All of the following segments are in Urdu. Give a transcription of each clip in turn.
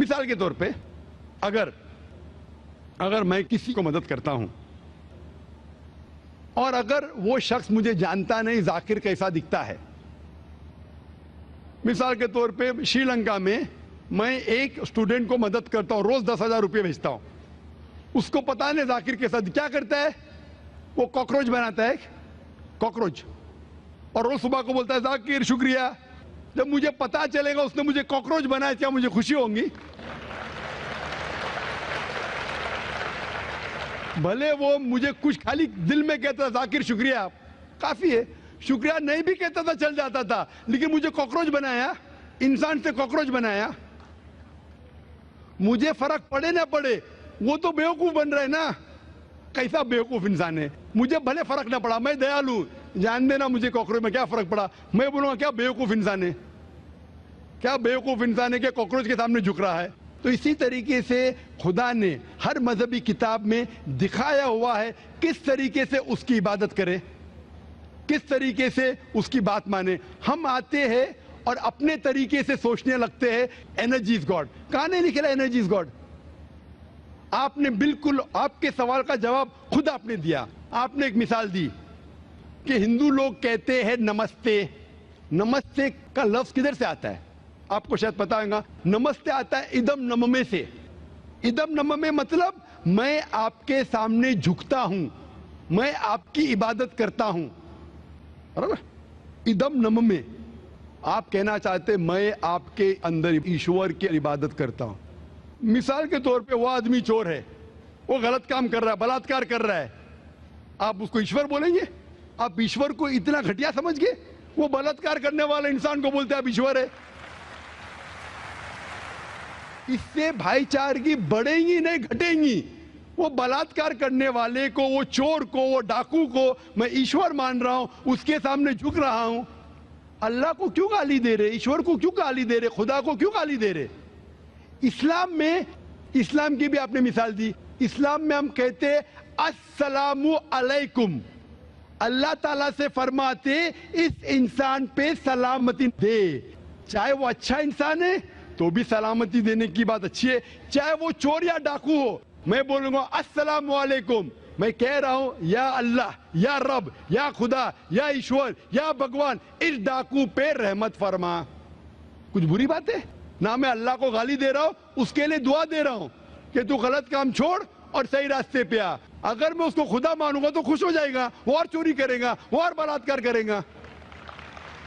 مثال کے طور پہ اگر میں کسی کو مدد کرتا ہوں اور اگر وہ شخص مجھے جانتا نہیں ذاکر کیسا دکھتا ہے، مثال کے طور پہ شری لنکا میں میں ایک اسٹوڈنٹ کو مدد کرتا ہوں، روز 10,000 روپے بھیجتا ہوں، اس کو پتا نہیں ذاکر کے ساتھ کیا کرتا ہے، وہ کاکروچ بناتا ہے، کاکروچ، اور روز صبح کو بولتا ہے ذاکر شکریہ۔ جب مجھے پتا چلے گا اس نے مجھے کاکروچ بنایا، کیا مجھے خوشی ہوں گی؟ بھلے وہ مجھے کچھ خالی دل میں کہتا تھا ذاکر شکریہ کافی ہے، شکریہ نہیں بھی کہتا تھا چل جاتا تھا، لیکن مجھے کاکروچ بنایا، انسان سے کاکروچ بنایا۔ مجھے فرق پڑے نہ پڑے، وہ تو بیوقوف بن رہے نا، کیسا بیوقوف انسان ہے۔ مجھے بھلے فرق نہ پڑا، میں دیالو، جان دینا مجھے کاکروچ میں کیا فرق پڑا، میں بولوں گا کیا بیوقوف انسان ہے، کیا بیوقوف انسان ہے کہ کاکروچ کے سامنے جھک رہا ہے۔ تو اسی طریقے سے خدا نے ہر مذہبی کتاب میں دکھایا ہوا ہے کس طریقے سے اس کی عبادت کرے، کس طریقے سے اس کی بات مانے۔ ہم آتے ہیں اور اپنے طریقے سے سوچنے لگتے ہیں انرجی از گاڈ، کہاں نہیں لکھا انرجی از گاڈ؟ آپ نے بالکل آپ کے سوال کا جواب خود آپ نے دیا۔ آپ نے ایک مثال دی کہ ہندو لوگ کہتے ہیں نمستے، نمستے کا لفظ کدھر سے آتا ہے؟ آپ کو شاید پتا ہوگا، نمستے آتا ہے ادم نممے سے۔ ادم نممے مطلب میں آپ کے سامنے جھکتا ہوں، میں آپ کی عبادت کرتا ہوں، ادم نممے۔ آپ کہنا چاہتے میں آپ کے اندر ایشور کی عبادت کرتا ہوں۔ مثال کے طور پہ وہ آدمی چور ہے، وہ غلط کام کر رہا ہے، بلاತ್ಕಾರ کر رہا ہے، آپ اس کو ایشور بولیں گے؟ آپ ایشور کو اتنا گھٹیا سمجھ گئے؟ وہ بلاತ್ಕಾರ کرنے والا انسان کو بولتے ہیں آپ ایشور ہے۔ اس سے بھائی چارگی بڑھیں گی نہیں گھٹیں گی۔ وہ بلاತ್ಕಾರ کرنے والے کو، وہ چور کو، وہ ڈاکو کو میں ایشور مان رہا ہوں، اس کے سامنے جھک رہا ہوں۔ اللہ کو کیوں گالی دے رہے، ایشور کو کیوں گالی دے رہے، خدا کو کیوں گالی دے رہے؟ اسلام میں، اسلام کی بھی آپ نے مثال دی، اسلام میں ہم کہتے السلام علیکم، اللہ تعالیٰ سے فرماتے اس انسان پہ سلامتی دے، چاہے وہ اچھا انسان ہے تو بھی سلامتی دینے کی بات اچھی ہے، چاہے وہ چور یا ڈاکو ہو، میں بولوں گا السلام علیکم، میں کہہ رہا ہوں یا اللہ، یا رب، یا خدا، یا ایشور، یا بھگوان اس ڈاکو پہ رحمت فرما۔ کچھ بری بات ہے؟ نہ میں اللہ کو گالی دے رہا ہوں، اس کے لیے دعا دے رہا ہوں کہ تو غلط کام چھوڑ اور صحیح راستے پہ آ۔ اگر میں اس کو خدا مانوں گا تو خوش ہو جائے گا، وہ اور چوری کرے گا، وہ اور بلاತ್ಕಾರ کرے گا۔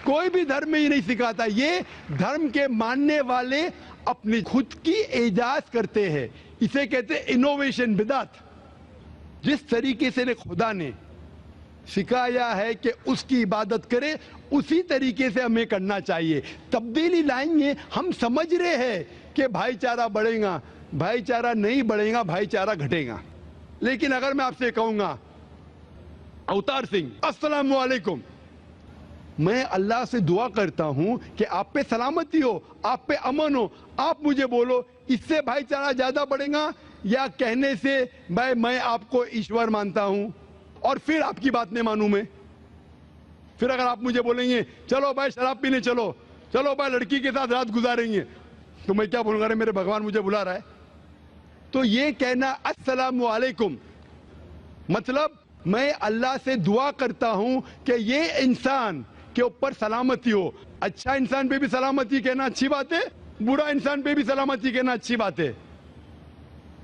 کوئی بھی دھرم میں ہی نہیں سکھاتا، یہ دھرم کے ماننے والے اپنی خود کی ایجاد کرتے ہیں، اسے کہتے ہیں انوویشن، بدعت۔ جس طریقے سے خدا نے سکھایا ہے کہ اس کی عبادت کرے، اسی طریقے سے ہمیں کرنا چاہیے۔ تبدیلی لائیں گے، ہم سمجھ رہے ہیں کہ بھائی چارہ بڑھے گا، بھائی چارہ نہیں بڑھے گا، بھائی چارہ گھٹے گا۔ لیکن اگر میں آپ سے کہوں گا اوتار سنگھ السلام علیکم، میں اللہ سے دعا کرتا ہوں کہ آپ پہ سلامتی ہو، آپ پہ امن ہو، آپ مجھے بولو اس سے بھائی چارہ زیادہ بڑھے گا یا کہنے سے بھائی میں آپ کو ایشور مانتا ہوں اور پھر آپ کی بات نہیں مانوں میں؟ پھر اگر آپ مجھے بولیں گے چلو بھائی شراب پینے چلو، چلو بھائی لڑکی کے ساتھ رات گزاریں گے، تو میں کیا بولوں گا؟ میرے بھگوان مجھے بلا رہا ہے۔ تو یہ کہنا السلام علیکم مطلب میں اللہ سے دعا کرتا ہوں کہ یہ انسان کے اوپر سلامتی ہو۔ اچھا انسان پہ بھی سلامتی کہنا اچھی بات ہے، برا انسان پہ بھی سلامتی کہنا اچھی بات ہے۔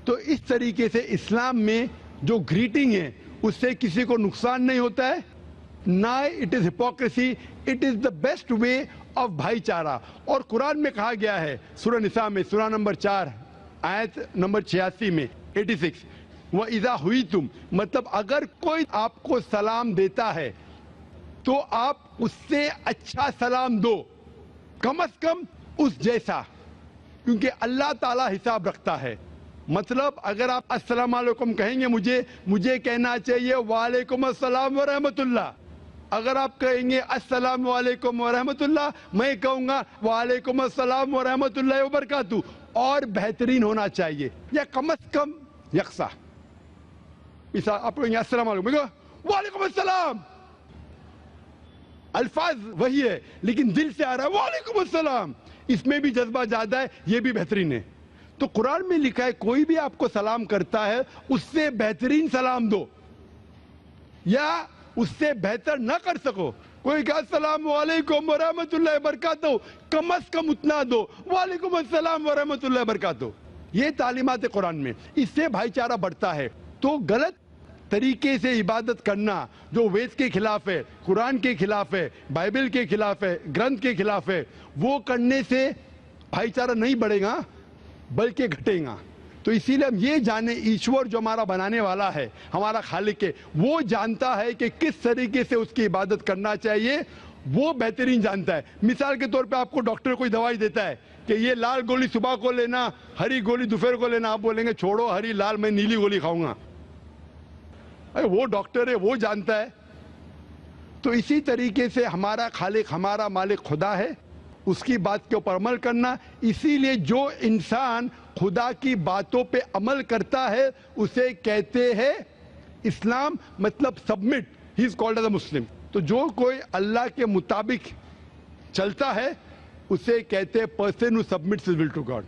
تو اس طریقے سے اسلام میں جو گریٹنگ ہے اس سے کسی کو نقصان نہیں ہوتا ہے، نہ it is hypocrisy, it is the best way of بھائی چارہ۔ اور قرآن میں کہا گیا ہے سورہ نساء میں، سورہ نمبر 4 آیت نمبر 86 میں 86، وَإِذَا حُيِّتُمْ، مطلب اگر کوئی آپ کو سلام دیتا ہے تو آپ اس سے اچھا سلام دو، کم از کم اس جیسا، کیونکہ اللہ تعالیٰ حساب رکھتا ہے۔ مطلب اگر آپ السلام علیکم کہیں گے، مجھے کہنا چاہیے وعلیکم السلام ورحمۃ اللہ۔ اگر آپ کہیں گے السلام علیکم ورحمۃ اللہ، میں کہوں گا وعلیکم السلام ورحمۃ اللہ وبرکاتہ، اور بہترین ہونا چاہیے یا کم از کم یکساں۔ مثال آپ کہیں گے السلام علیکم، میں کہوں وعلیکم السلام، الفاظ وہی ہے لیکن دل سے آ رہا ہے وعلیکم السلام، اس میں بھی جذبہ زیادہ ہے، یہ بھی بہترین ہے۔ تو قرآن میں لکھا ہے کوئی بھی آپ کو سلام کرتا ہے اس سے بہترین سلام دو، یا اس سے بہتر نہ کر سکو، کوئی کہا السلام علیکم ورحمۃ اللہ وبرکاتہ، کم از کم اتنا دو، وعلیکم السلام ورحمۃ اللہ وبرکاتہ۔ یہ تعلیمات قرآن میں، اس سے بھائی چارہ بڑھتا ہے۔ تو غلط طریقے سے عبادت کرنا جو وید کے خلاف ہے، قرآن کے خلاف ہے، بائبل کے خلاف ہے، گرنتھ کے خلاف ہے، وہ کرنے سے بھائی چارہ نہیں بڑھے گا بلکہ گھٹے گا۔ تو اسی لیے ہم یہ جانیں ایشور جو ہمارا بنانے والا ہے، ہمارا خالق ہے، وہ جانتا ہے کہ کس طریقے سے اس کی عبادت کرنا چاہیے، وہ بہترین جانتا ہے۔ مثال کے طور پہ آپ کو ڈاکٹر کوئی دوائی دیتا ہے کہ یہ لال گولی صبح کو لینا، ہری گولی دوپہر کو لینا، آپ بولیں گے چھوڑو ہری لال، میں نیلی گولی کھاؤں گا۔ وہ ڈاکٹر ہے، وہ جانتا ہے۔ تو اسی طریقے سے ہمارا خالق، ہمارا مالک خدا ہے، اس کی بات کے اوپر عمل کرنا۔ اسی لیے جو انسان خدا کی باتوں پہ عمل کرتا ہے اسے کہتے ہیں اسلام، مطلب submit, he is called as a Muslim. تو جو کوئی اللہ کے مطابق چلتا ہے اسے کہتے ہیں person who submits his will to God.